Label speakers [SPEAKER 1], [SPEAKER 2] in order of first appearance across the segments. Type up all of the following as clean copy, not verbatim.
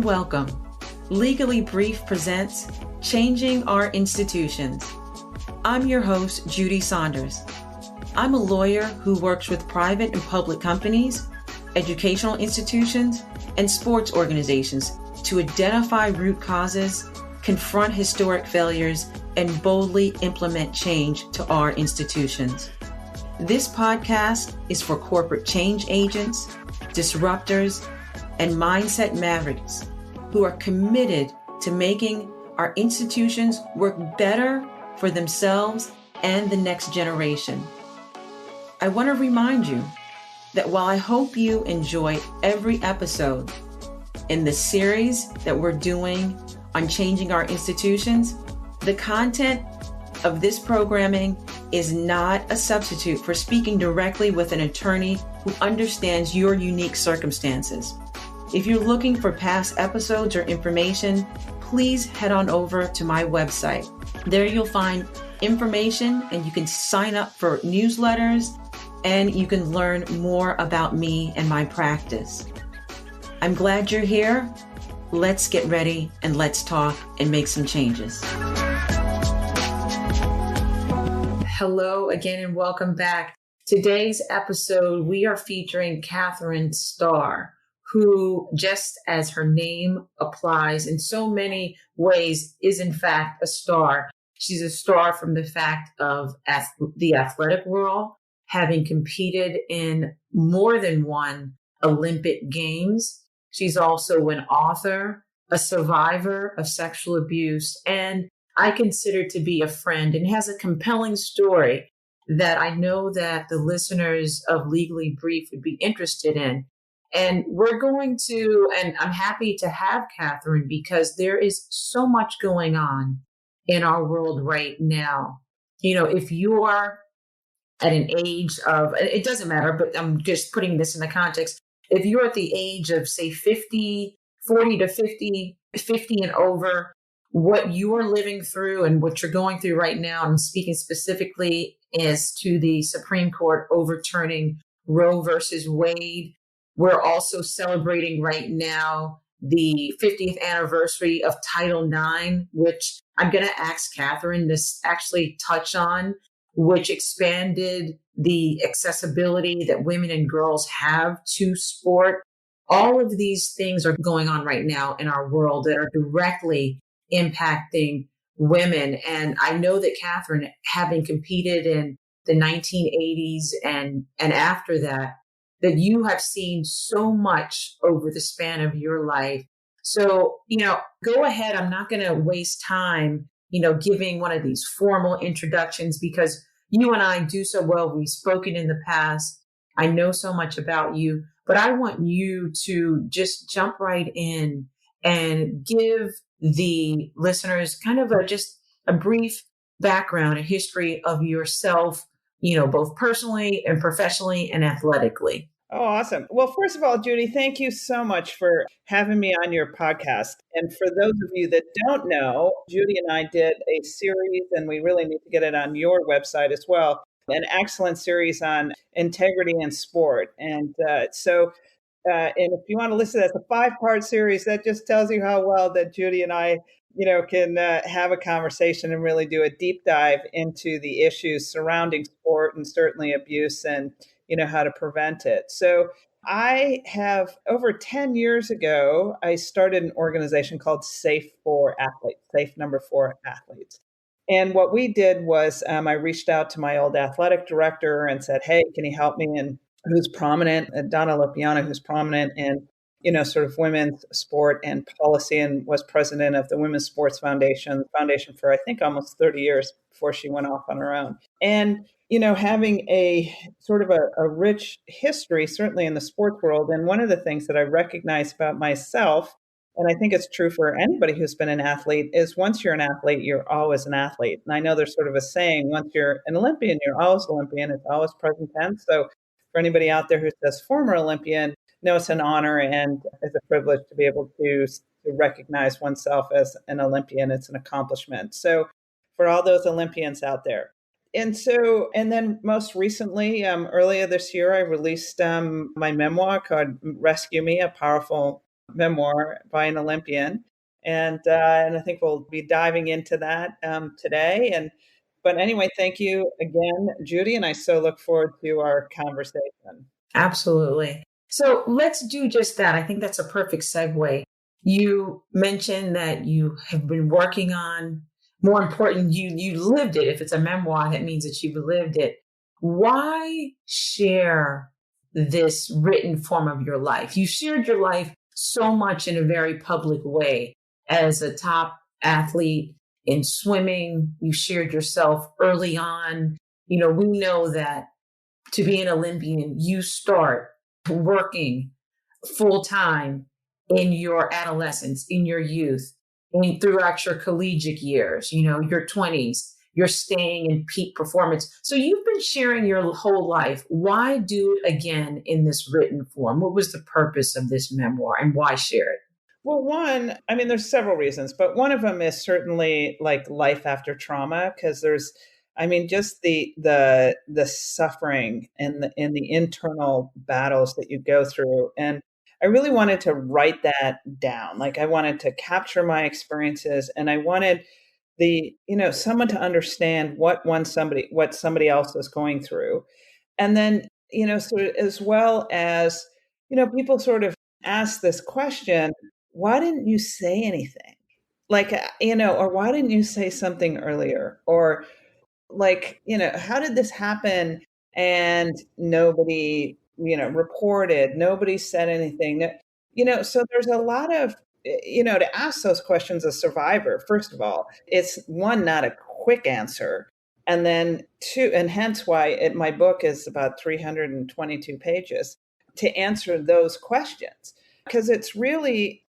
[SPEAKER 1] welcome. Legally Brief presents Changing Our Institutions. I'm your host, Judie Saunders. I'm a lawyer who works with private and public companies, educational institutions, and sports organizations to identify root causes, confront historic failures, and boldly implement change to our institutions. This podcast is for corporate change agents, disruptors, and mindset mavericks who are committed to making our institutions work better for themselves and the next generation. I want to remind you that while I hope you enjoy every episode in the series that we're doing on changing our institutions, the content of this programming is not a substitute for speaking directly with an attorney who understands your unique circumstances. If you're looking for past episodes or information, please head on over to my website. There you'll find information and you can sign up for newsletters and you can learn more about me and my practice. I'm glad you're here. Let's get ready and let's talk and make some changes. Hello again and welcome back. Today's episode, we are featuring Katherine Starr, who, just as her name applies in so many ways, is in fact a star. She's a star from the fact of the athletic world, having competed in more than one Olympic Games. She's also an author, a survivor of sexual abuse, and I consider to be a friend, and has a compelling story that I know that the listeners of Legally Brief would be interested in. And we're going to, and I'm happy to have Katherine because there is so much going on in our world right now. You know, if you are at an age of, it doesn't matter, but I'm just putting this in the context. If you're at the age of, say, 40 to 50 and over, what you are living through and what you're going through right now, I'm speaking specifically as to the Supreme Court overturning Roe versus Wade. We're also celebrating right now the 50th anniversary of Title IX, which I'm going to ask Katherine to actually touch on, which expanded the accessibility that women and girls have to sport. All of these things are going on right now in our world that are directly impacting women. And I know that Katherine, having competed in the 1980s and after that you have seen so much over the span of your life. So, go ahead. I'm not going to waste time, giving one of these formal introductions because you and I do so well. We've spoken in the past. I know so much about you, but I want you to just jump right in and give the listeners kind of just a brief background, a history of yourself, both personally and professionally and athletically.
[SPEAKER 2] Oh, awesome. Well, first of all, Judie, thank you so much for having me on your podcast. And for those of you that don't know, Judie and I did a series, and we really need to get it on your website as well, an excellent series on integrity in sport. And and if you want to listen, that's a 5-part series. That just tells you how well that Judie and I can have a conversation and really do a deep dive into the issues surrounding sport and certainly abuse and, how to prevent it. So I have, over 10 years ago, I started an organization called Safe for Athletes, Safe number 4 Athletes. And what we did was I reached out to my old athletic director and said, hey, can you help me? And who's prominent, Donna Lopiana, who's prominent in sort of women's sport and policy, and was president of the Women's Sports Foundation for, I think, almost 30 years before she went off on her own. And, having a sort of a rich history, certainly in the sports world. And one of the things that I recognize about myself, and I think it's true for anybody who's been an athlete, is once you're an athlete, you're always an athlete. And I know there's sort of a saying, once you're an Olympian, you're always Olympian. It's always present tense. So for anybody out there who says former Olympian, no, it's an honor and it's a privilege to be able to recognize oneself as an Olympian. It's an accomplishment. So for all those Olympians out there. And then most recently, earlier this year, I released my memoir called Rescue Me, a powerful Memoir by an Olympian. And I think we'll be diving into that today. But anyway, thank you again, Judie, and I so look forward to our conversation.
[SPEAKER 1] Absolutely. So let's do just that. I think that's a perfect segue. You mentioned that you have been working on, more important, you lived it. If it's a memoir, that means that you've lived it. Why share this written form of your life? You shared your life so much in a very public way. As a top athlete in swimming, you shared yourself early on. We know that to be an Olympian, you start working full time in your adolescence, in your youth, and throughout your collegiate years, your 20s, you're staying in peak performance. So you've been sharing your whole life. Why do it again in this written form? What was the purpose of this memoir and why share it?
[SPEAKER 2] Well, one, I mean, there's several reasons, but one of them is certainly like life after trauma, because just the suffering and the internal battles that you go through, and I really wanted to write that down. Like I wanted to capture my experiences, and I wanted someone to understand what somebody else is going through, and then sort of, as well as people sort of ask this question, why didn't you say anything? Like, or why didn't you say something earlier? Or like, how did this happen? And nobody, reported, nobody said anything. So there's a lot of, to ask those questions as a survivor, first of all, it's one, not a quick answer. And then two, and hence why my book is about 322 pages to answer those questions. Because it's really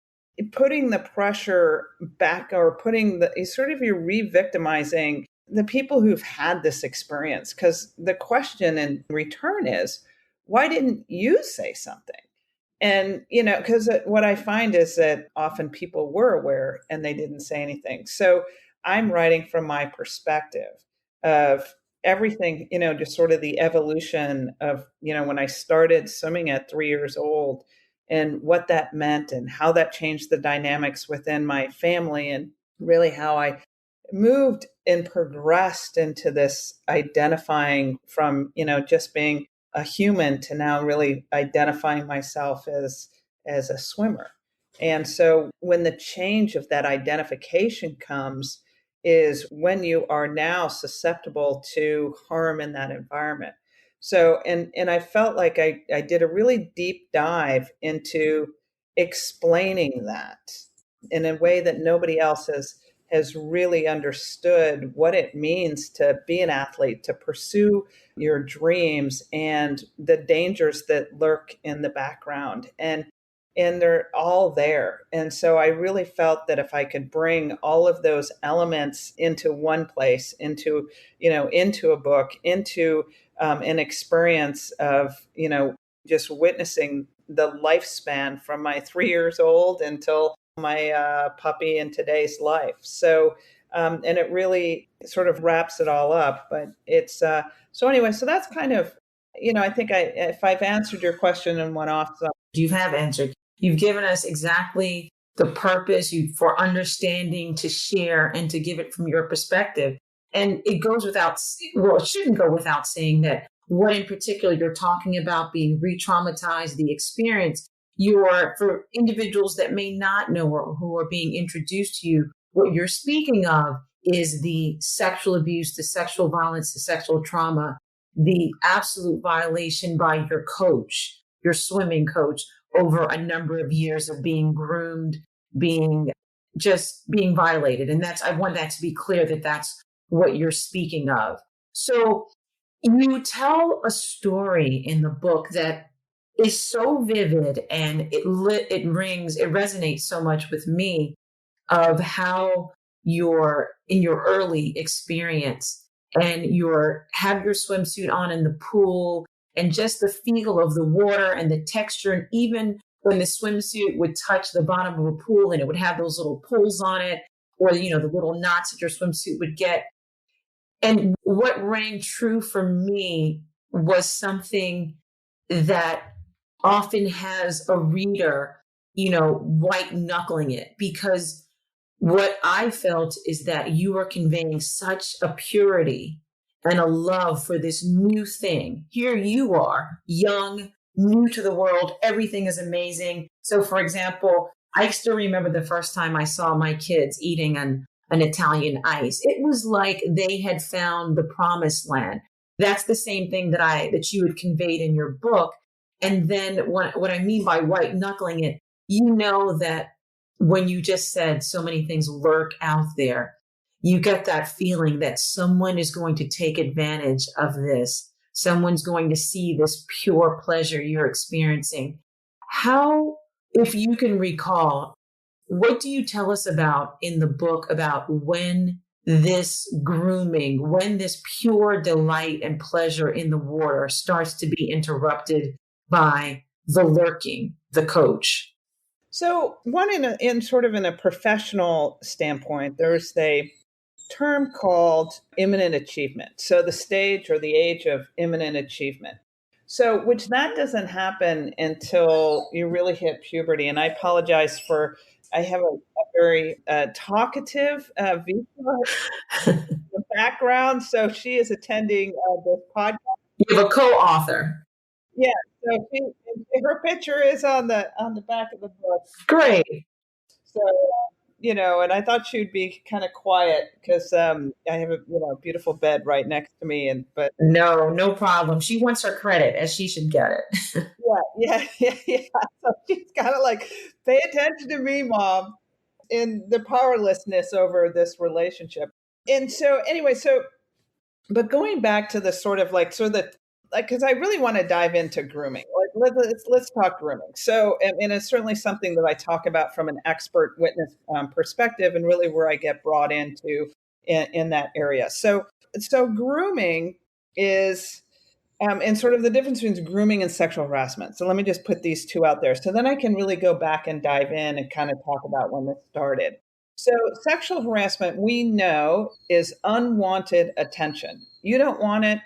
[SPEAKER 2] putting the pressure back, or putting the sort of, you're re-victimizing the people who've had this experience. Because the question in return is, why didn't you say something? And, because what I find is that often people were aware and they didn't say anything. So I'm writing from my perspective of everything, just sort of the evolution of, when I started swimming at 3 years old, and what that meant and how that changed the dynamics within my family, and really how I moved and progressed into this identifying from, just being a human to now really identifying myself as a swimmer. And so when the change of that identification comes is when you are now susceptible to harm in that environment. So and I felt like I did a really deep dive into explaining that in a way that nobody else has really understood what it means to be an athlete, to pursue your dreams, and the dangers that lurk in the background. And they're all there. And so I really felt that if I could bring all of those elements into one place, into a book, into an experience of just witnessing the lifespan from my 3 years old until my puppy in today's life. So, and it really sort of wraps it all up. But it's so anyway. So that's kind of, I think if I've answered your question and went off.
[SPEAKER 1] You have answered. You've given us exactly the purpose for understanding, to share, and to give it from your perspective. And it goes without, well, it shouldn't go without saying that what in particular you're talking about, being re-traumatized, the experience, for individuals that may not know or who are being introduced to you, what you're speaking of is the sexual abuse, the sexual violence, the sexual trauma, the absolute violation by your coach, your swimming coach, over a number of years of being groomed, being violated. And I want that to be clear, that that's what you're speaking of. So you tell a story in the book that is so vivid, and it resonates so much with me, of how in your early experience, and have your swimsuit on in the pool, and just the feel of the water and the texture. And even when the swimsuit would touch the bottom of a pool and it would have those little pulls on it, or, the little knots that your swimsuit would get. And what rang true for me was something that often has a reader, white knuckling it, because what I felt is that you are conveying such a purity and a love for this new thing. Here you are, young, new to the world. Everything is amazing. So, for example, I still remember the first time I saw my kids eating an Italian ice. It was like they had found the promised land. That's the same thing that you had conveyed in your book. And then what I mean by white knuckling it, that when you just said so many things lurk out there, you get that feeling that someone is going to take advantage of this. Someone's going to see this pure pleasure you're experiencing. How, if you can recall, what do you tell us about in the book about when this grooming, when this pure delight and pleasure in the water starts to be interrupted by the lurking, the coach?
[SPEAKER 2] So one in sort of in a professional standpoint, there's a term called imminent achievement. So the stage or the age of imminent achievement. So which that doesn't happen until you really hit puberty. And I apologize I have a very talkative background. So she is attending this podcast.
[SPEAKER 1] You have a co-author.
[SPEAKER 2] Yeah. So her picture is on the back of the book.
[SPEAKER 1] Great.
[SPEAKER 2] So, and I thought she'd be kind of quiet because I have a beautiful bed right next to me, but
[SPEAKER 1] no problem. She wants her credit, as she should get it.
[SPEAKER 2] yeah. So she's kind of like, pay attention to me, Mom, in the powerlessness over this relationship. And so anyway, but going back to the sort of because I really want to dive into grooming. Like, let's talk grooming. So, and it's certainly something that I talk about from an expert witness perspective, and really where I get brought into in that area. So grooming is, and sort of the difference between grooming and sexual harassment. So let me just put these two out there. So then I can really go back and dive in and kind of talk about when this started. So sexual harassment, we know, is unwanted attention. You don't want it.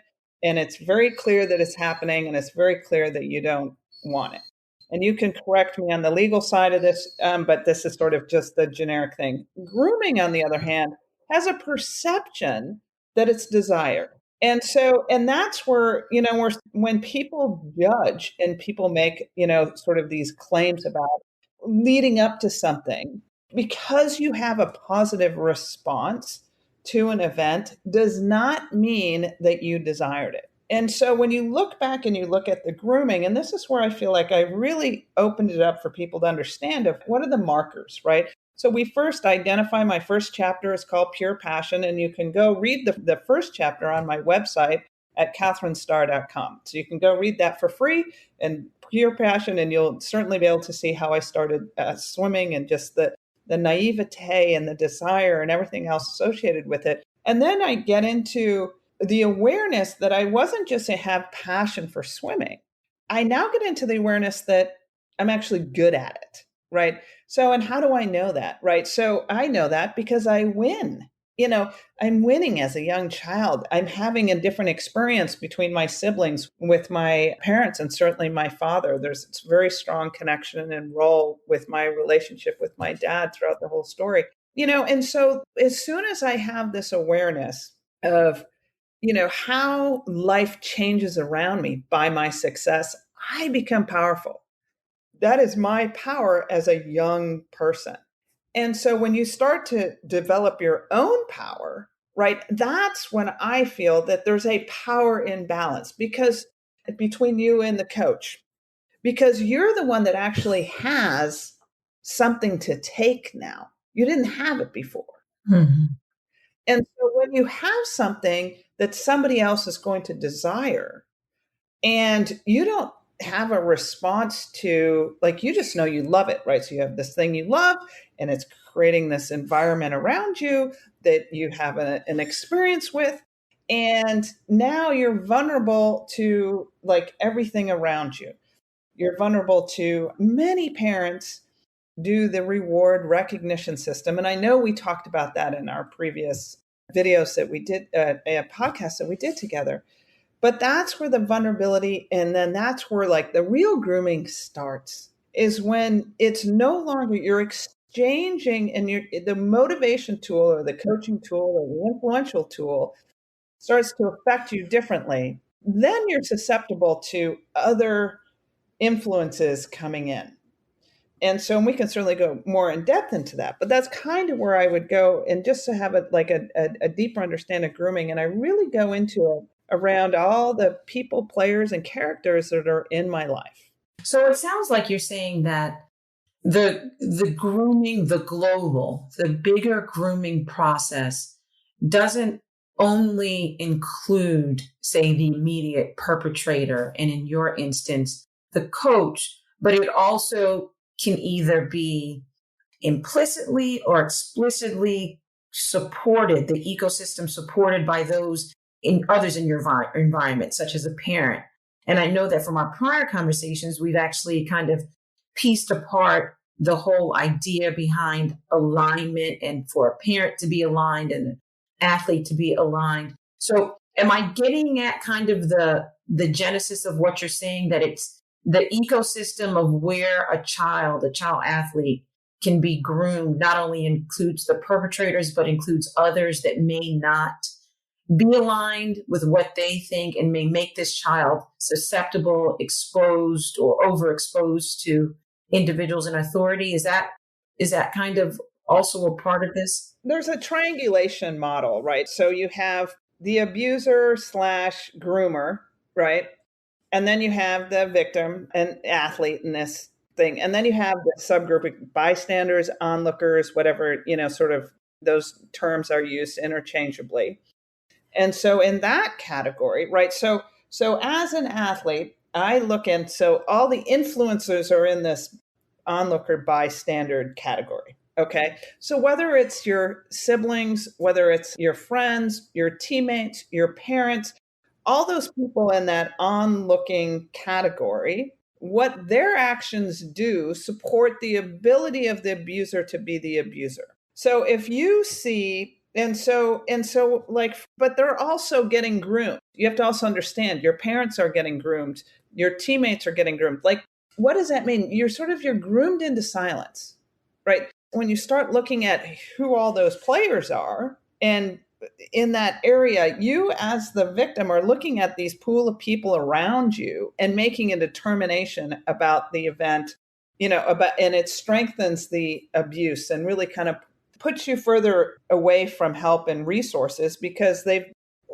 [SPEAKER 2] And it's very clear that it's happening, and it's very clear that you don't want it. And you can correct me on the legal side of this, but this is sort of just the generic thing. Grooming, on the other hand, has a perception that it's desired. And so, and that's where, when people judge and people make, sort of these claims about leading up to something, because you have a positive response to an event does not mean that you desired it. And so when you look back and you look at the grooming, and this is where I feel like I really opened it up for people to understand of what are the markers, right? So we first identify, my first chapter is called Pure Passion, and you can go read the first chapter on my website at katherinestarr.com. So you can go read that for free, and Pure Passion, and you'll certainly be able to see how I started swimming and just the naivete and the desire and everything else associated with it. And then I get into the awareness that I wasn't just to have passion for swimming. I now get into the awareness that I'm actually good at it, right? So, and how do I know that, right? So I know that because I win. I'm winning as a young child. I'm having a different experience between my siblings with my parents, and certainly my father. There's a very strong connection and role with my relationship with my dad throughout the whole story. And so as soon as I have this awareness of, how life changes around me by my success, I become powerful. That is my power as a young person. And so when you start to develop your own power, right, that's when I feel that there's a power imbalance because between you and the coach, because you're the one that actually has something to take now. You didn't have it before.
[SPEAKER 1] Mm-hmm.
[SPEAKER 2] And so when you have something that somebody else is going to desire, and you don't have a response to, like, you just know you love it, right? So you have this thing you love, and it's creating this environment around you that you have an experience with. And now you're vulnerable to like everything around you. You're vulnerable to many parents do the reward recognition system. And I know we talked about that in our previous videos that we did, a podcast that we did together. But that's where the vulnerability, and then that's where like the real grooming starts. is when it's no longer you're exchanging and the motivation tool or the coaching tool or the influential tool starts to affect you differently. Then you're susceptible to other influences coming in. And so we can certainly go more in depth into that, but that's kind of where I would go, and just to have a deeper understanding of grooming. And I really go into it around all the people, players, and characters that are in my life.
[SPEAKER 1] So it sounds like you're saying that the grooming, the bigger grooming process doesn't only include, say, the immediate perpetrator, and in your instance, the coach, but it also can either be implicitly or explicitly supported, the ecosystem supported by those in others in your environment, such as a parent. And I know that from our prior conversations, we've actually kind of pieced apart the whole idea behind alignment, and for a parent to be aligned and an athlete to be aligned. So am I getting at kind of the genesis of what you're saying, that it's the ecosystem of where a child athlete can be groomed not only includes the perpetrators, but includes others that may not be aligned with what they think and may make this child susceptible, exposed, or overexposed to individuals in authority? Is that kind of also a part of this?
[SPEAKER 2] There's a triangulation model, right? So you have the abuser / groomer, right? And then you have the victim and athlete in this thing. And then you have the subgroup of bystanders, onlookers, whatever, sort of those terms are used interchangeably. And so in that category, right? So as an athlete, I look in, so all the influencers are in this onlooker bystander category. Okay. So whether it's your siblings, whether it's your friends, your teammates, your parents, all those people in that onlooking category, what their actions do support the ability of the abuser to be the abuser. So if you see, and so like, but they're also getting groomed. You have to also understand your parents are getting groomed, your teammates are getting groomed. Like, what does that mean? You're groomed into silence, right? When you start looking at who all those players are, and in that area, you as the victim are looking at these pool of people around you and making a determination about the event, and it strengthens the abuse and really kind of puts you further away from help and resources, because they've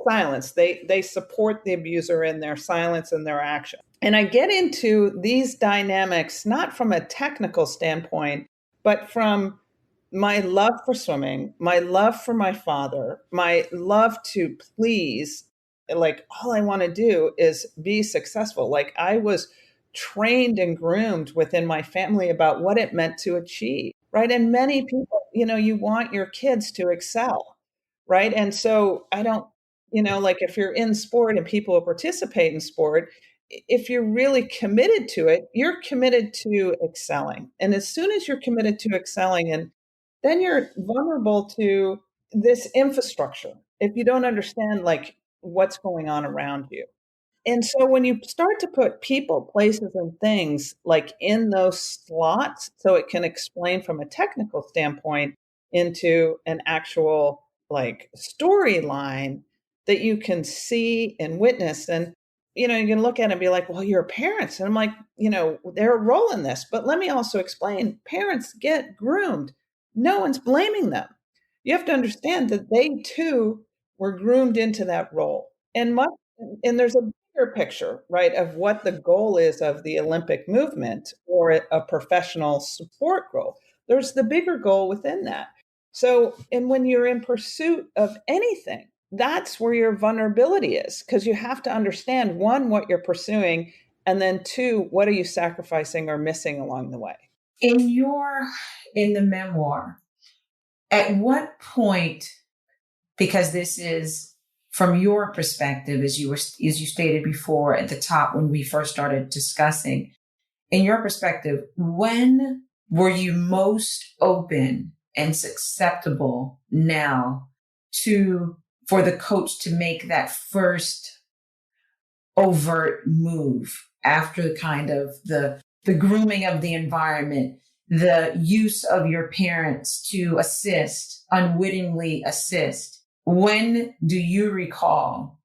[SPEAKER 2] silenced, they support the abuser in their silence and their action. And I get into these dynamics not from a technical standpoint, but from my love for swimming, my love for my father, my love to please. Like, all I want to do is be successful. Like, I was trained and groomed within my family about what it meant to achieve, right? And many people, you want your kids to excel, right? And so I don't, like, if you're in sport and people participate in sport, if you're really committed to it, you're committed to excelling. And as soon as you're committed to excelling, and then you're vulnerable to this infrastructure if you don't understand, like, what's going on around you. And so when you start to put people, places, and things like in those slots, so it can explain from a technical standpoint into an actual like storyline that you can see and witness. And, you can look at it and be like, well, you're parents. And I'm like, they're a role in this. But let me also explain, parents get groomed. No one's blaming them. You have to understand that they too were groomed into that role. And there's a bigger picture, right, of what the goal is of the Olympic movement or a professional support role. There's the bigger goal within that. So, and when you're in pursuit of anything, that's where your vulnerability is, because you have to understand, one, what you're pursuing, and then two, what are you sacrificing or missing along the way?
[SPEAKER 1] In the memoir, at what point, because this is from your perspective, as you stated before at the top when we first started discussing, in your perspective, when were you most open and susceptible now for the coach to make that first overt move after kind of the the grooming of the environment, the use of your parents to assist, unwittingly assist. When do you recall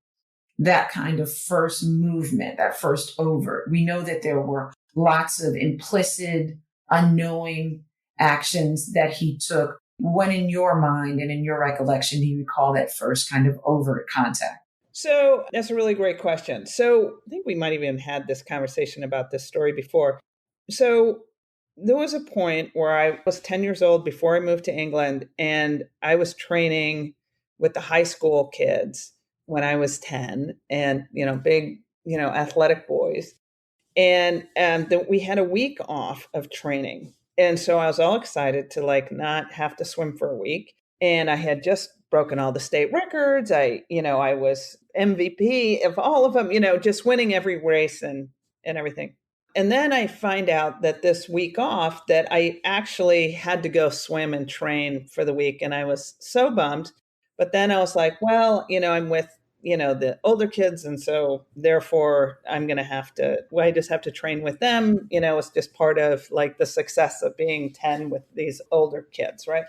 [SPEAKER 1] that kind of first movement, that first overt? We know that there were lots of implicit, unknowing actions that he took. When in your mind and in your recollection do you recall that first kind of overt contact?
[SPEAKER 2] So that's a really great question. So I think we might even had this conversation about this story before. So there was a point where I was 10 years old before I moved to England, and I was training with the high school kids when I was 10, and, big, athletic boys. And we had a week off of training. And so I was all excited to like not have to swim for a week. And I had just broken all the state records. I was MVP of all of them, just winning every race and everything. And then I find out that this week off that I actually had to go swim and train for the week. And I was so bummed. But then I was like, well, I'm with, the older kids. And so therefore I'm going to I just have to train with them. It's just part of like the success of being 10 with these older kids. Right.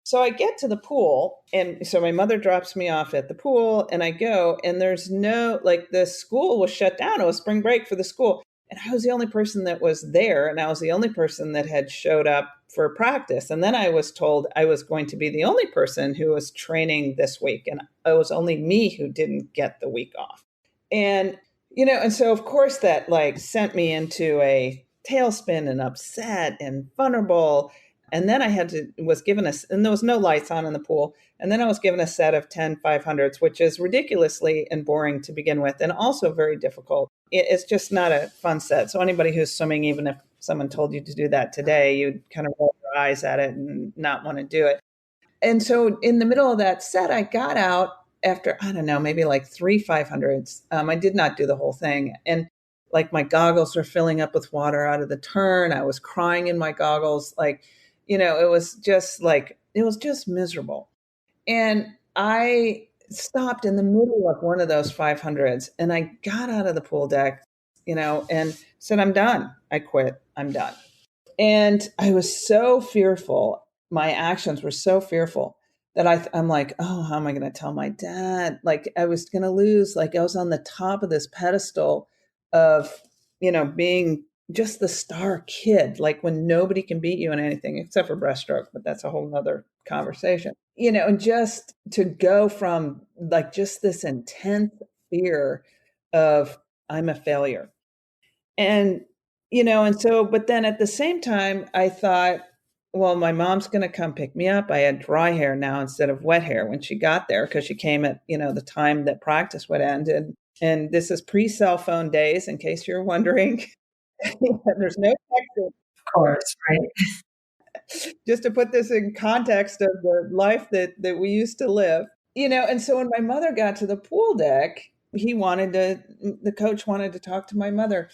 [SPEAKER 2] So I get to the pool, and so my mother drops me off at the pool, and I go, and there's the school was shut down. It was spring break for the school. And I was the only person that was there, and I was the only person that had showed up for practice. And then I was told I was going to be the only person who was training this week, and it was only me who didn't get the week off. And, and so of course that like sent me into a tailspin and upset and vulnerable. And then was given and there was no lights on in the pool. And then I was given a set of 10 500s, which is ridiculously and boring to begin with, and also very difficult. It's just not a fun set. So anybody who's swimming, even if someone told you to do that today, you'd kind of roll your eyes at it and not want to do it. And so in the middle of that set, I got out after, I don't know, maybe like 3 500s. I did not do the whole thing. And like my goggles were filling up with water out of the turn. I was crying in my goggles. It was just miserable. And I stopped in the middle of one of those 500s, and I got out of the pool deck, and said, I'm done. I quit. I'm done. And I was so fearful. My actions were so fearful that I'm like, oh, how am I going to tell my dad? Like I was going to lose. Like I was on the top of this pedestal of, being just the star kid, like when nobody can beat you in anything except for breaststroke, but that's a whole nother conversation, and just to go from like just this intense fear of I'm a failure. And, but then at the same time, I thought, well, my mom's going to come pick me up. I had dry hair now instead of wet hair when she got there, because she came at, the time that practice would end. And this is pre-cell phone days, in case you're wondering. There's no texting.
[SPEAKER 1] Of course, right?
[SPEAKER 2] Just to put this in context of the life that we used to live, and so when my mother got to the pool deck, the coach wanted to talk to my mother.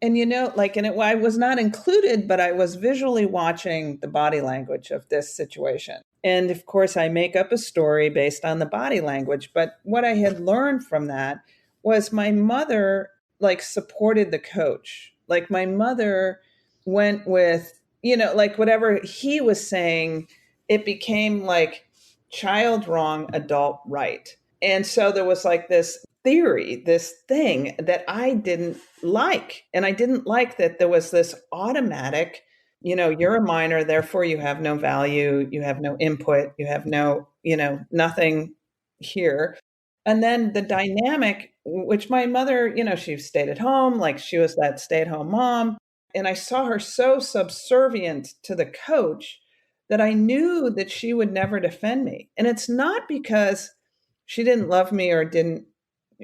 [SPEAKER 2] And, I was not included, but I was visually watching the body language of this situation. And of course, I make up a story based on the body language. But what I had learned from that was my mother, supported the coach. Like my mother went with, whatever he was saying, it became like child wrong, adult right. And so there was like this theory, this thing that I didn't like. And I didn't like that there was this automatic, you're a minor, therefore you have no value, you have no input, you have no, nothing here. And then the dynamic, which my mother, she stayed at home, like she was that stay-at-home mom. And I saw her so subservient to the coach that I knew that she would never defend me. And it's not because she didn't love me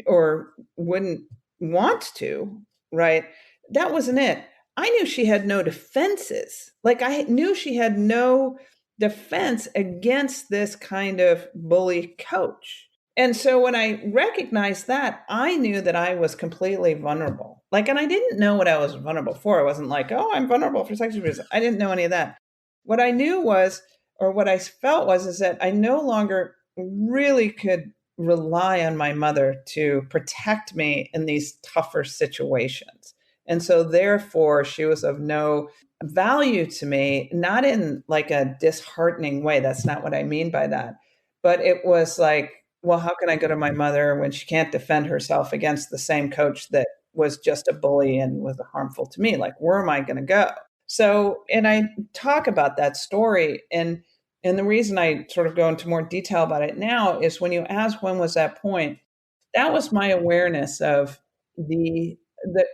[SPEAKER 2] or wouldn't want to, right? That wasn't it. I knew she had no defenses. Like I knew she had no defense against this kind of bully coach. And so when I recognized that, I knew that I was completely vulnerable. And I didn't know what I was vulnerable for. I wasn't like, oh, I'm vulnerable for sexual abuse. I didn't know any of that. What I knew was, or what I felt was, is that I no longer really could rely on my mother to protect me in these tougher situations. And so therefore she was of no value to me, not in like a disheartening way. That's not what I mean by that. But it was like, well, how can I go to my mother when she can't defend herself against the same coach that was just a bully and was harmful to me? Like, where am I going to go? So, and I talk about that story, and the reason I sort of go into more detail about it now is when you ask when was that point, that was my awareness of the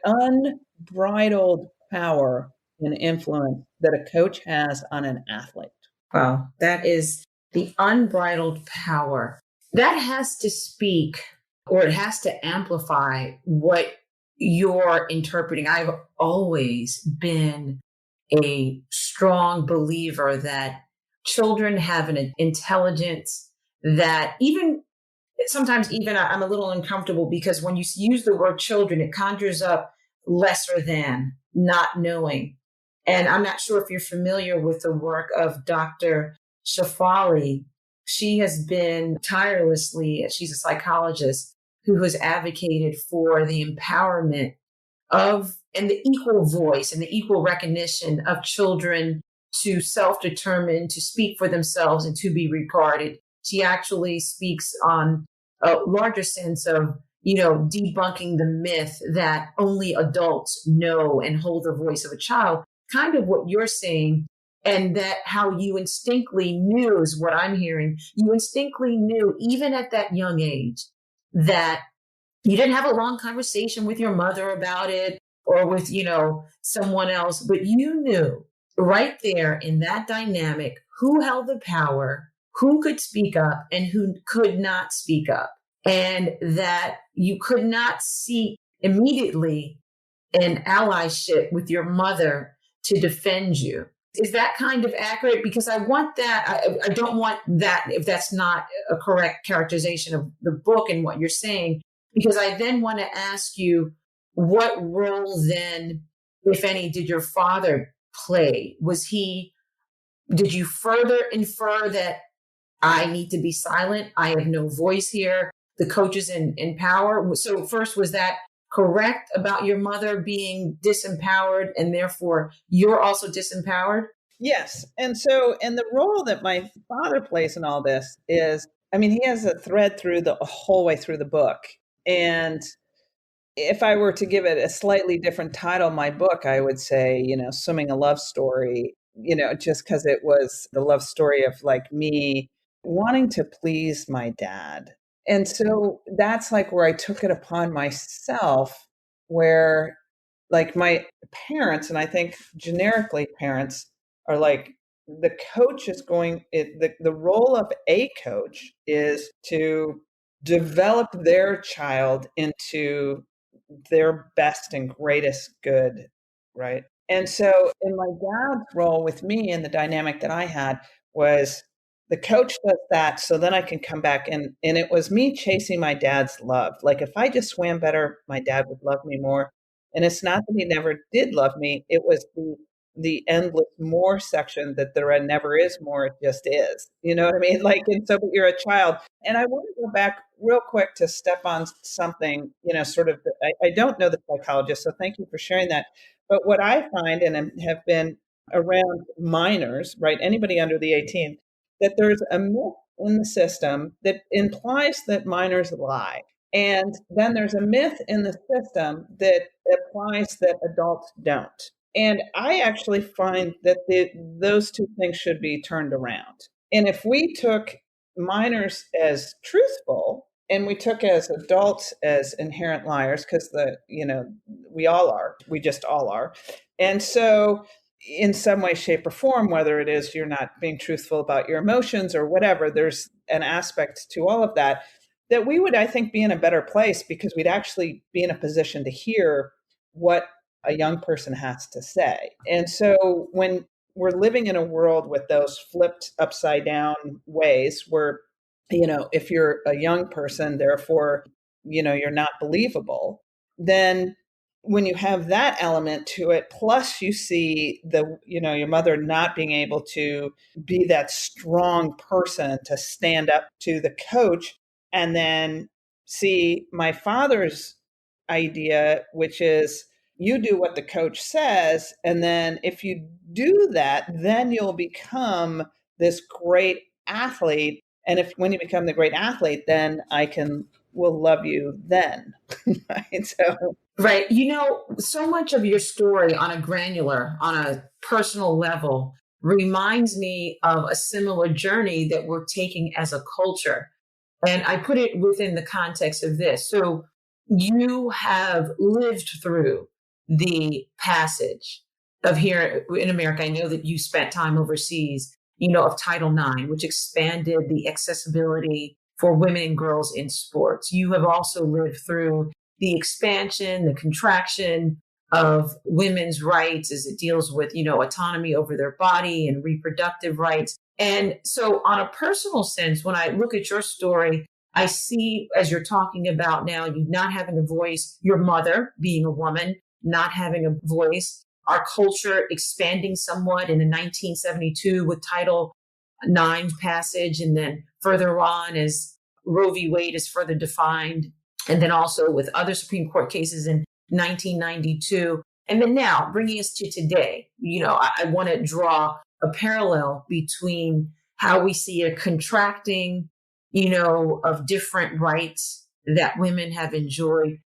[SPEAKER 2] unbridled power and influence that a coach has on an athlete.
[SPEAKER 1] Wow, that is the unbridled power. That has to speak, or it has to amplify what you're interpreting. I've always been a strong believer that children have an intelligence that even sometimes even I'm a little uncomfortable, because when you use the word children, it conjures up lesser than, not knowing. And I'm not sure if you're familiar with the work of Dr. Shafali. She has been tirelessly, she's a psychologist who has advocated for the empowerment of and the equal voice and the equal recognition of children to self-determine, to speak for themselves, and to be regarded. She actually speaks on a larger sense of, debunking the myth that only adults know and hold the voice of a child, kind of what you're saying. And that how you instinctively knew is what I'm hearing. You instinctively knew, even at that young age, that you didn't have a long conversation with your mother about it or with, someone else, but you knew right there in that dynamic who held the power, who could speak up and who could not speak up. And that you could not seek immediately an allyship with your mother to defend you. Is that kind of accurate? Because I want that. I don't want that if that's not a correct characterization of the book and what you're saying, because I then want to ask you, what role then, if any, did your father play? Did you further infer that I need to be silent? I have no voice here. The coach is in power. So first, was that correct about your mother being disempowered and therefore you're also disempowered?
[SPEAKER 2] Yes. And the role that my father plays in all this is, he has a thread through the whole way through the book. And if I were to give it a slightly different title, my book, I would say, Swimming a Love Story, just because it was the love story of like me wanting to please my dad. And so that's like where I took it upon myself, where like my parents, and I think generically parents are like, the coach is the role of a coach is to develop their child into their best and greatest good, right? And so in my dad's role with me, and the dynamic that I had was, the coach does that so then I can come back, and it was me chasing my dad's love. Like, if I just swam better, my dad would love me more. And it's not that he never did love me, it was the endless more section that there never is more, it just is. You know what I mean? Like, and so, but you're a child. And I want to go back real quick to step on something, sort of, I don't know the psychologist, so thank you for sharing that. But what I find, and have been around minors, right? Anybody under the 18, that there's a myth in the system that implies that minors lie. And then there's a myth in the system that implies that adults don't. And I actually find that those two things should be turned around. And if we took minors as truthful, and we took as adults as inherent liars, because we all are, we just all are. And so in some way, shape, or form, whether it is you're not being truthful about your emotions or whatever, there's an aspect to all of that we would, I think, be in a better place, because we'd actually be in a position to hear what a young person has to say. And so when we're living in a world with those flipped upside down ways where, if you're a young person, therefore, you're not believable, then when you have that element to it, plus you see your mother not being able to be that strong person to stand up to the coach, and then see my father's idea, which is you do what the coach says. And then if you do that, then you'll become this great athlete. And if when you become the great athlete, then will love you then. Right. So
[SPEAKER 1] Right. So much of your story on a personal level reminds me of a similar journey that we're taking as a culture. And I put it within the context of this. So you have lived through the passage of here in America. I know that you spent time overseas, of Title IX, which expanded the accessibility for women and girls in sports. You have also lived through the expansion, the contraction of women's rights as it deals with, autonomy over their body and reproductive rights. And so on a personal sense, when I look at your story, I see, as you're talking about now, you not having a voice, your mother being a woman, not having a voice, our culture expanding somewhat in the 1972 with Title IX passage, and then further on as Roe v. Wade is further defined, and then also with other Supreme Court cases in 1992. And then now bringing us to today, I want to draw a parallel between how we see a contracting, of different rights that women have enjoyed.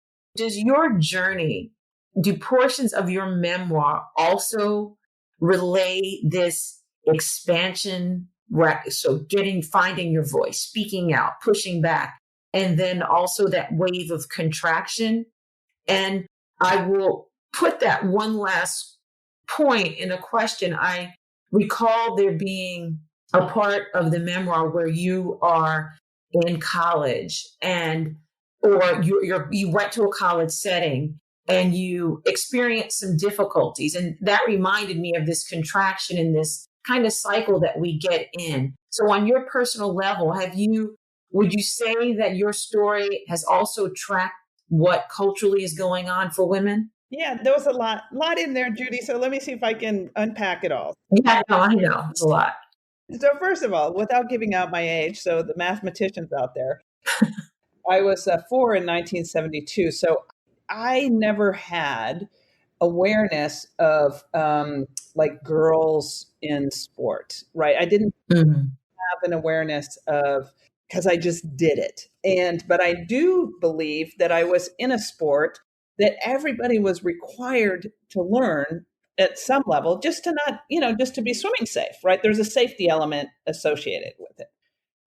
[SPEAKER 1] Do portions of your memoir also relay this expansion, right? So finding your voice, speaking out, pushing back, and then also that wave of contraction? And I will put that one last point in a question. I recall there being a part of the memoir where you are in college or you went to a college setting and you experienced some difficulties. And that reminded me of this contraction and this kind of cycle that we get in. So on your personal level, would you say that your story has also tracked what culturally is going on for women?
[SPEAKER 2] yeah, there was a lot in there, Judie. So let me see if I can unpack it all.
[SPEAKER 1] Yeah, no, I know. It's a lot.
[SPEAKER 2] So first of all, without giving out my age, so the mathematicians out there, I was 4 in 1972. So I never had awareness of like girls in sport, right? I didn't have an awareness of, because I just did it. But I do believe that I was in a sport that everybody was required to learn at some level, just to not, just to be swimming safe, right? There's a safety element associated with it.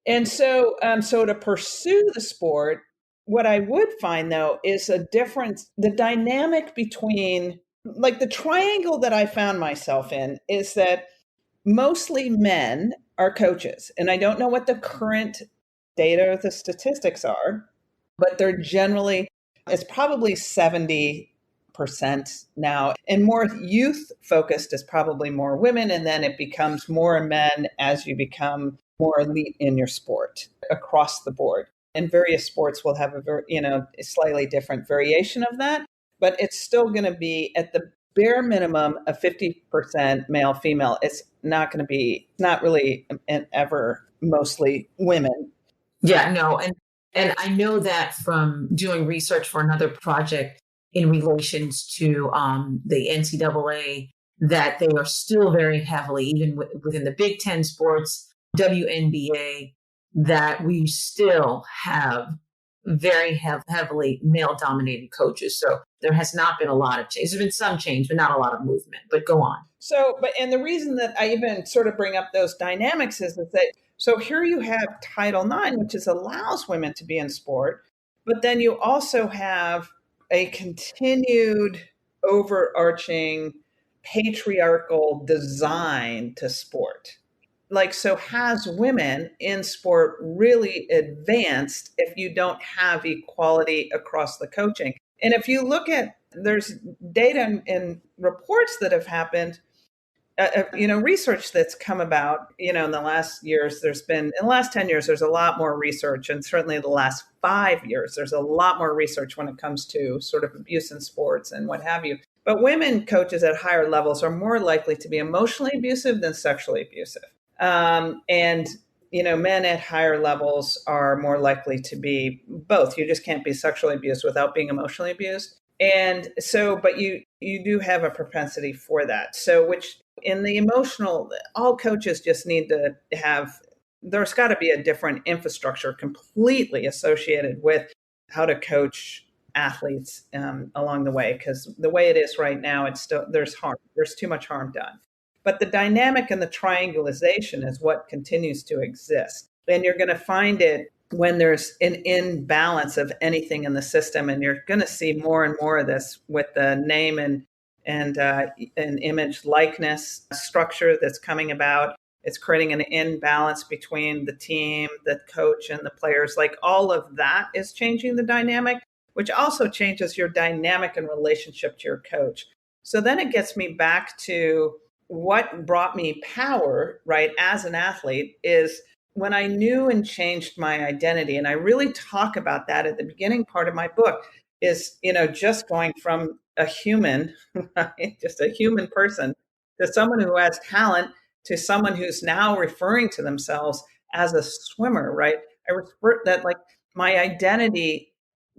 [SPEAKER 2] And so to pursue the sport, what I would find though is a difference, the dynamic between, like, the triangle that I found myself in is that mostly men are coaches. And I don't know what the current data or the statistics are, but they're generally, it's probably 70% now. And more youth focused is probably more women. And then it becomes more men as you become more elite in your sport across the board. And various sports will have a slightly different variation of that, but it's still going to be at the bare minimum a 50% male female. It's not going to be, not really ever mostly women.
[SPEAKER 1] Yeah, no. And I know that from doing research for another project in relations to the NCAA, that they are still very heavily, even within the Big Ten sports, WNBA, that we still have very heavily male-dominated coaches. So there has not been a lot of change. There's been some change, but not a lot of movement. But go on.
[SPEAKER 2] And the reason that I even sort of bring up those dynamics is that, so here you have Title IX, which allows women to be in sport, but then you also have a continued overarching patriarchal design to sport. Like, so has women in sport really advanced if you don't have equality across the coaching? And if you look at, there's data and reports that have happened, research that's come about, in the last years, in the last 10 years, there's a lot more research. And certainly the last 5 years, there's a lot more research when it comes to sort of abuse in sports and what have you. But women coaches at higher levels are more likely to be emotionally abusive than sexually abusive. Men at higher levels are more likely to be both. You just can't be sexually abused without being emotionally abused. And so, but you do have a propensity for that. So, which in the emotional, all coaches just need to have, there's got to be a different infrastructure completely associated with how to coach athletes along the way. Because the way it is right now, it's still, there's too much harm done. But the dynamic and the triangulation is what continues to exist. And you're going to find it when there's an imbalance of anything in the system, and you're going to see more and more of this with the name and an image likeness structure that's coming about. It's creating an imbalance between the team, the coach, and the players. Like all of that is changing the dynamic, which also changes your dynamic and relationship to your coach. So then it gets me back to what brought me power, right, as an athlete is when I knew and changed my identity. And I really talk about that at the beginning part of my book is, just going from a human, right, just a human person, to someone who has talent, to someone who's now referring to themselves as a swimmer, right? I refer that like my identity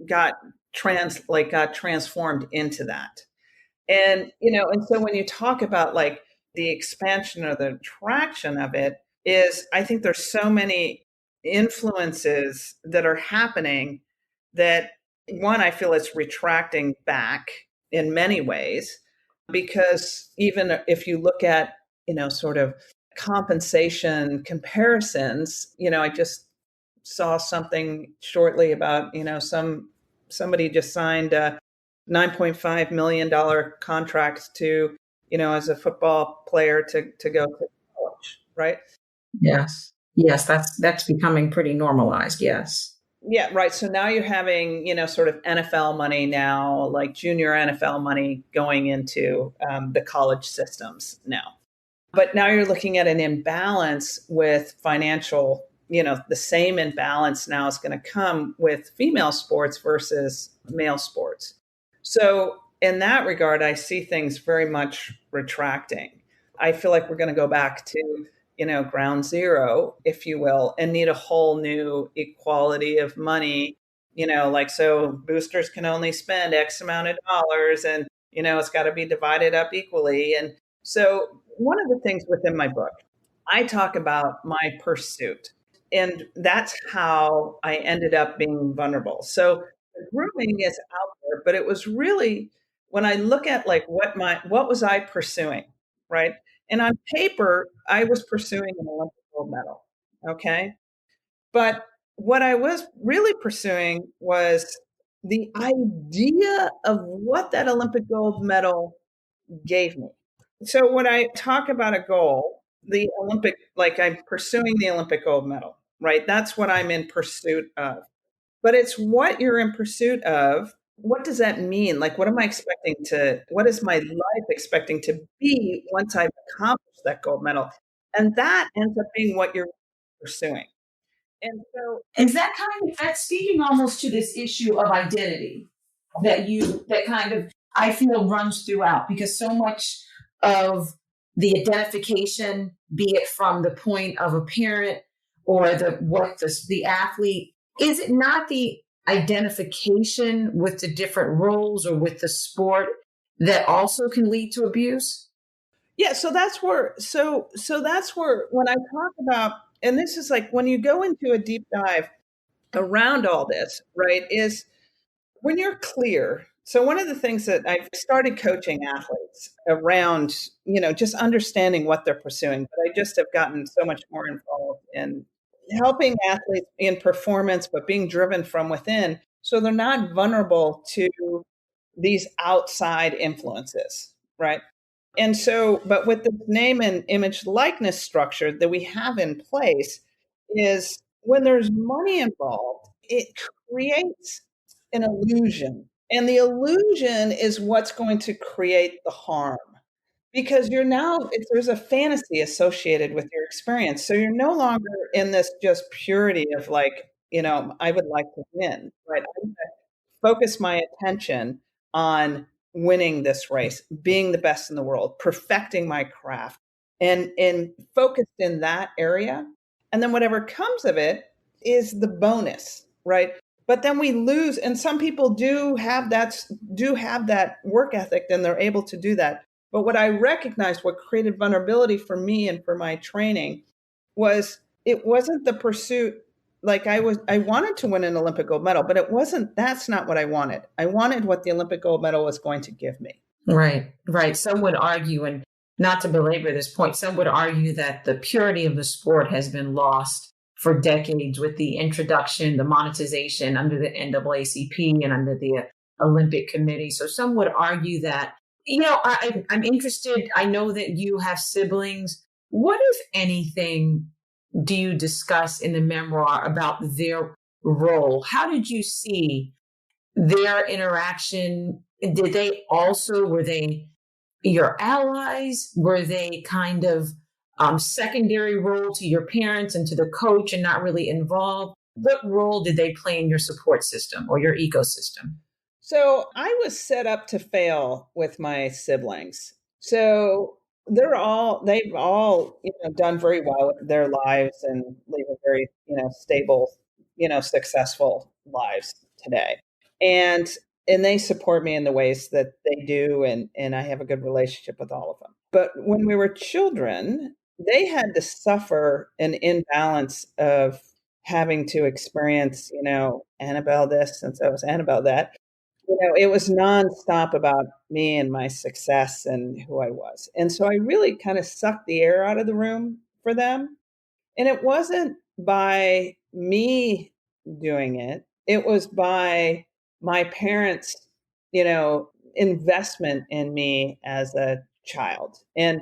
[SPEAKER 2] got transformed into that. And, and so when you talk about like the expansion or the attraction of it is, I think there's so many influences that are happening that one, I feel it's retracting back in many ways, because even if you look at, sort of compensation comparisons, I just saw something shortly about, somebody just signed a $9.5 million contract to, as a football player to go to college, right?
[SPEAKER 1] Yes. Yes, that's becoming pretty normalized. Yes.
[SPEAKER 2] Yeah, right. So now you're having, sort of NFL money now, like junior NFL money going into the college systems now. But now you're looking at an imbalance with financial, the same imbalance now is going to come with female sports versus male sports. So in that regard, I see things very much retracting. I feel like we're going to go back to, ground zero, if you will, and need a whole new equality of money, like so boosters can only spend X amount of dollars and, it's got to be divided up equally. And so one of the things within my book, I talk about my pursuit. And that's how I ended up being vulnerable. So the grooming is out there, but it was really when I look at like what was I pursuing, right? And on paper, I was pursuing an Olympic gold medal. Okay. But what I was really pursuing was the idea of what that Olympic gold medal gave me. So when I talk about a goal, the Olympic, like I'm pursuing the Olympic gold medal, right? That's what I'm in pursuit of. But it's what you're in pursuit of. What does that mean? Like, what is my life expecting to be once I've accomplished that gold medal? And that ends up being what you're pursuing. And so,
[SPEAKER 1] Is that that's speaking almost to this issue of identity that kind of, I feel, runs throughout, because so much of the identification, be it from the point of a parent or the athlete, is it not the identification with the different roles or with the sport that also can lead to abuse?
[SPEAKER 2] yeah, so that's where when I talk about, and this is like when you go into a deep dive around all this, right, is when you're clear. So one of the things that I've started coaching athletes around, just understanding what they're pursuing, but I just have gotten so much more involved in helping athletes in performance, but being driven from within. So they're not vulnerable to these outside influences, right? And so, but with the name and image likeness structure that we have in place is when there's money involved, it creates an illusion. And the illusion is what's going to create the harm because there's a fantasy associated with your experience. So you're no longer in this just purity of like, I would like to win, right? I'm going to focus my attention on winning this race, being the best in the world, perfecting my craft, and focused in that area. And then whatever comes of it is the bonus, right? But then we lose, and some people do have that work ethic, and they're able to do that. But what I recognized, what created vulnerability for me and for my training, was it wasn't the pursuit. Like I wanted to win an Olympic gold medal, but that's not what I wanted. I wanted what the Olympic gold medal was going to give me.
[SPEAKER 1] Right, right. Some would argue, and not to belabor this point, some would argue that the purity of the sport has been lost for decades with the introduction, the monetization under the NAACP and under the Olympic Committee. So some would argue that, I'm interested. I know that you have siblings. What, if anything, do you discuss in the memoir about their role? How did you see their interaction? Were they your allies? Were they kind of secondary role to your parents and to the coach and not really involved? What role did they play in your support system or your ecosystem?
[SPEAKER 2] So I was set up to fail with my siblings. So they've all, done very well with their lives and live a very, stable, successful lives today. And and they support me in the ways that they do, and I have a good relationship with all of them. But when we were children, they had to suffer an imbalance of having to experience, Annabelle this, and so it was Annabelle that. It was nonstop about me and my success and who I was. And so I really kind of sucked the air out of the room for them. And it wasn't by me doing it, it was by my parents, investment in me as a child. And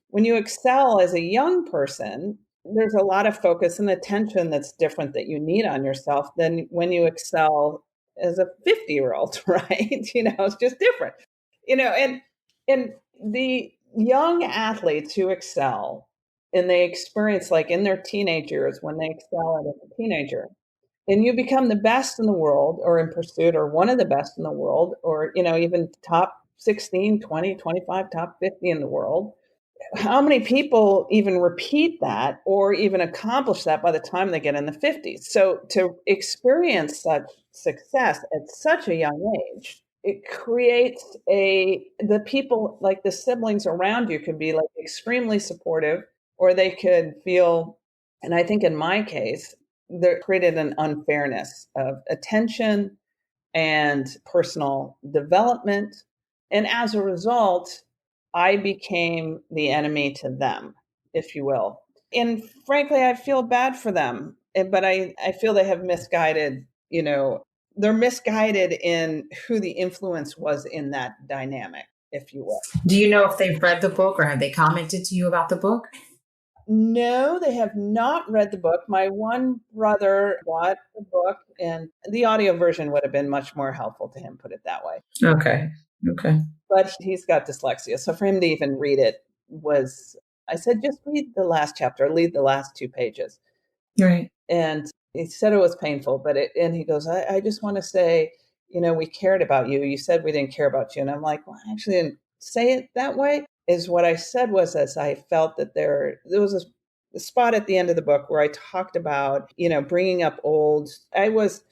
[SPEAKER 2] when you excel as a young person, there's a lot of focus and attention that's different that you need on yourself than when you excel as a 50-year-old, right? It's just different. And the young athletes who excel and they experience, like in their teenage years, when they excel as a teenager, and you become the best in the world or in pursuit or one of the best in the world, or even top 16, 20, 25, top 50 in the world. How many people even repeat that or even accomplish that by the time they get in the 50s? So to experience such success at such a young age, it creates the people, like the siblings around you, could be like extremely supportive, or they could feel, and I think in my case, there created an unfairness of attention and personal development. And as a result, I became the enemy to them, if you will. And frankly, I feel bad for them, but I feel they have misguided, they're misguided in who the influence was in that dynamic, if you will.
[SPEAKER 1] Do you know if they've read the book or have they commented to you about the book?
[SPEAKER 2] No, they have not read the book. My one brother bought the book, and the audio version would have been much more helpful to him, put it that way.
[SPEAKER 1] Okay. Okay.
[SPEAKER 2] But he's got dyslexia. So for him to even read it I said, just read the last chapter, read the last 2 pages.
[SPEAKER 1] Right.
[SPEAKER 2] And he said it was painful, and he goes, I just want to say, we cared about you. You said we didn't care about you. And I'm like, well, I actually didn't say it that way. Is what I said was, as I felt that there was a spot at the end of the book where I talked about, bringing up old. I was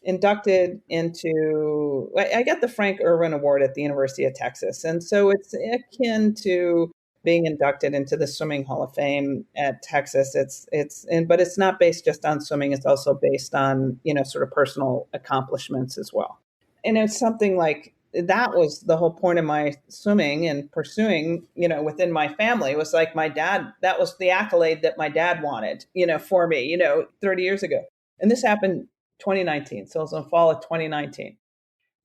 [SPEAKER 2] inducted into, I got the Frank Irwin Award at the University of Texas. And so it's akin to being inducted into the Swimming Hall of Fame at Texas. But it's not based just on swimming. It's also based on, sort of personal accomplishments as well. And it's something like, that was the whole point of my swimming and pursuing, within my family. It was like my dad, that was the accolade that my dad wanted, for me, 30 years ago. And this happened 2019. So it was in the fall of 2019.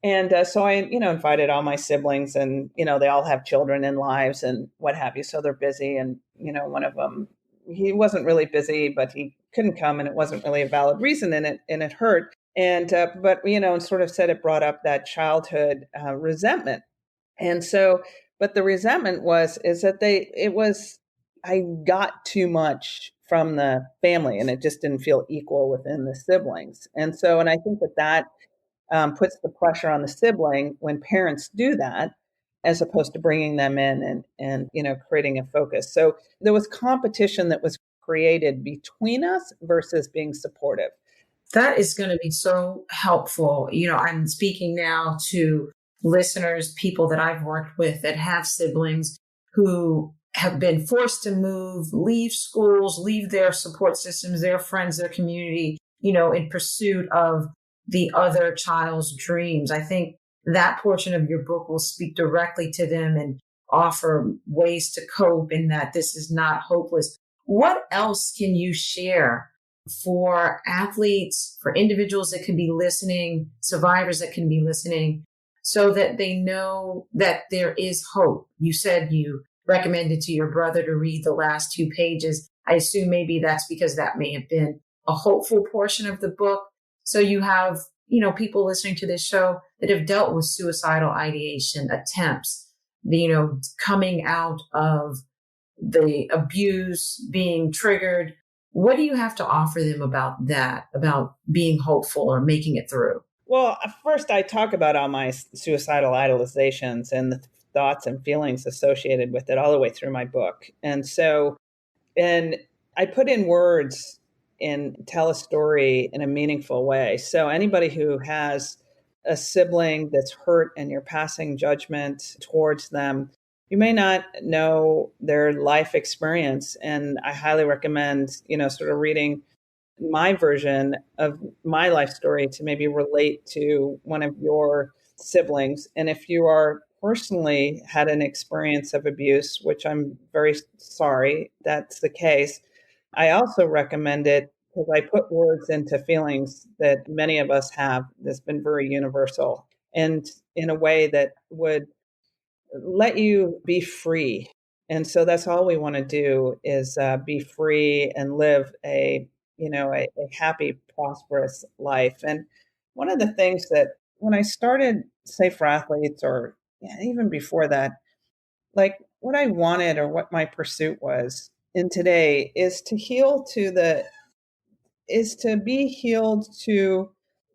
[SPEAKER 2] And so I, invited all my siblings, and, they all have children and lives and what have you. So they're busy. And, one of them, he wasn't really busy, but he couldn't come, and it wasn't really a valid reason, and it hurt. And, but, sort of said it brought up that childhood resentment. And so, but the resentment is that I got too much from the family, and it just didn't feel equal within the siblings. And so, and I think that puts the pressure on the sibling when parents do that, as opposed to bringing them in and creating a focus. So there was competition that was created between us versus being supportive.
[SPEAKER 1] That is going to be so helpful. I'm speaking now to listeners, people that I've worked with that have siblings who have been forced to move, leave schools, leave their support systems, their friends, their community, in pursuit of the other child's dreams. I think that portion of your book will speak directly to them and offer ways to cope, in that this is not hopeless. What else can you share for athletes, for individuals that can be listening, survivors that can be listening, so that they know that there is hope? You said you recommended to your brother to read the last 2 pages. I assume maybe that's because that may have been a hopeful portion of the book. So you have, people listening to this show that have dealt with suicidal ideation attempts, coming out of the abuse, being triggered. What do you have to offer them about that, about being hopeful or making it through?
[SPEAKER 2] Well, first, I talk about all my suicidal idolizations and the thoughts and feelings associated with it all the way through my book. And I put in words and tell a story in a meaningful way. So anybody who has a sibling that's hurt and you're passing judgment towards them, you may not know their life experience. And I highly recommend, sort of reading my version of my life story to maybe relate to one of your siblings. And if you are personally had an experience of abuse, which I'm very sorry that's the case, I also recommend it because I put words into feelings that many of us have that's been very universal, and in a way that would let you be free. And so that's all we want to do is be free and live a happy, prosperous life. And one of the things that when I started Safe for Athletes, or even before that, like what I wanted or what my pursuit was in today is to be healed to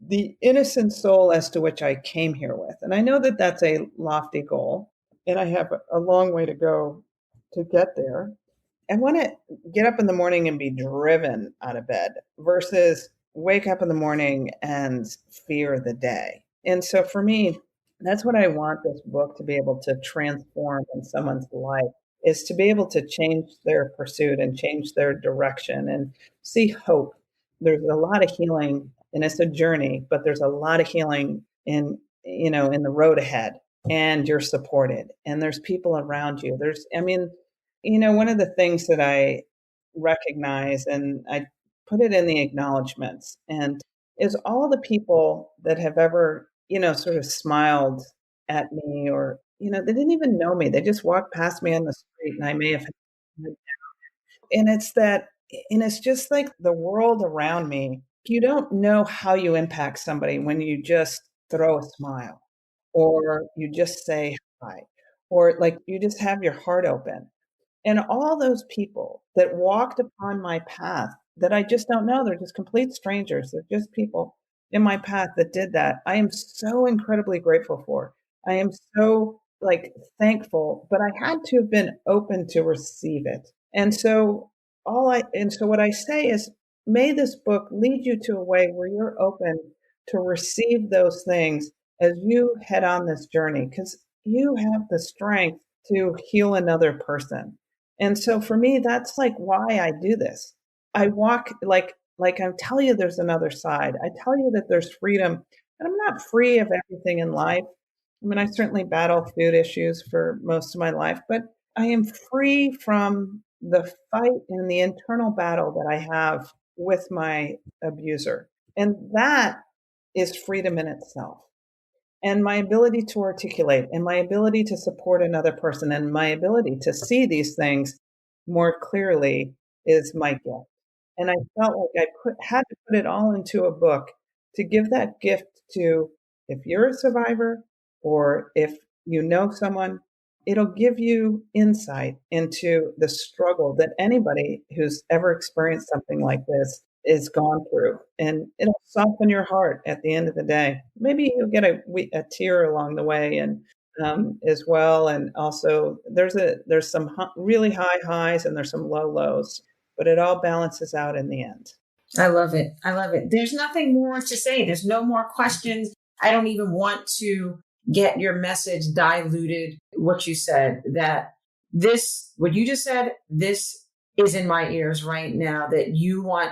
[SPEAKER 2] the innocent soul as to which I came here with. And I know that that's a lofty goal, and I have a long way to go to get there. I want to get up in the morning and be driven out of bed versus wake up in the morning and fear the day. And so for me, that's what I want this book to be able to transform in someone's life, is to be able to change their pursuit and change their direction and see hope. There's a lot of healing, and it's a journey, but there's a lot of healing in the road ahead, and you're supported and there's people around you. One of the things that I recognize, and I put it in the acknowledgments, and is all the people that have ever, sort of smiled at me, or, they didn't even know me. They just walked past me on the street and I may have, and it's just like the world around me. You don't know how you impact somebody when you just throw a smile, or you just say hi, or like you just have your heart open. And all those people that walked upon my path that I just don't know, they're just complete strangers. They're just people in my path that did that. I am so incredibly grateful for. I am so thankful, but I had to have been open to receive it. And so what I say is, may this book lead you to a way where you're open to receive those things as you head on this journey, because you have the strength to heal another person. And so for me, that's like why I do this. I walk I tell you there's another side. I tell you that there's freedom. And I'm not free of everything in life. I mean, I certainly battle food issues for most of my life, but I am free from the fight and the internal battle that I have with my abuser. And that is freedom in itself. And my ability to articulate, and my ability to support another person, and my ability to see these things more clearly is my gift. And I felt like had to put it all into a book to give that gift to, if you're a survivor or if you know someone, it'll give you insight into the struggle that anybody who's ever experienced something like this is gone through, and it'll soften your heart at the end of the day. Maybe you'll get a tear along the way, and as well. And also, there's some really high highs and there's some low lows, but it all balances out in the end.
[SPEAKER 1] I love it. I love it. There's nothing more to say. There's no more questions. I don't even want to get your message diluted. What you said, that what you just said, this is in my ears right now, that you want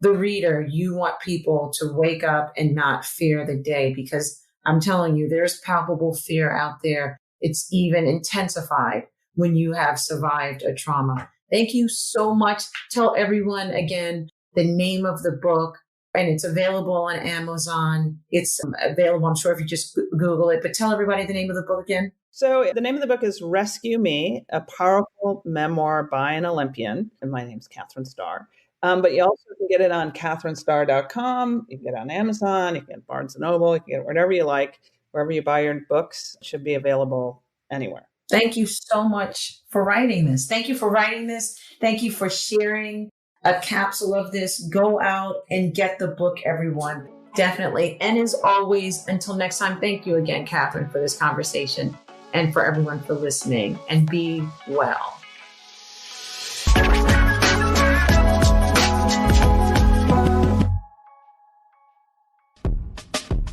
[SPEAKER 1] the reader, you want people to wake up and not fear the day, because I'm telling you, there's palpable fear out there. It's even intensified when you have survived a trauma. Thank you so much. Tell everyone again the name of the book, and it's available on Amazon. It's available, I'm sure, if you just Google it, but tell everybody the name of the book again.
[SPEAKER 2] So the name of the book is Rescue Me, a powerful memoir by an Olympian. And my name's Katherine Starr. But you also can get it on katherinestarr.com. You can get it on Amazon. You can get Barnes & Noble. You can get it wherever you like. Wherever you buy your books, it should be available anywhere.
[SPEAKER 1] Thank you so much for writing this. Thank you for writing this. Thank you for sharing a capsule of this. Go out and get the book, everyone. Definitely. And as always, until next time, thank you again, Katherine, for this conversation, and for everyone for listening, and be well.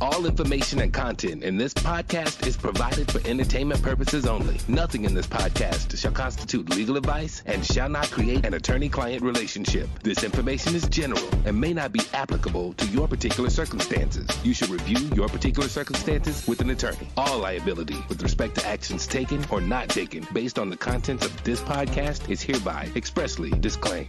[SPEAKER 3] All information and content in this podcast is provided for entertainment purposes only. Nothing in this podcast shall constitute legal advice and shall not create an attorney-client relationship. This information is general and may not be applicable to your particular circumstances. You should review your particular circumstances with an attorney. All liability with respect to actions taken or not taken based on the contents of this podcast is hereby expressly disclaimed.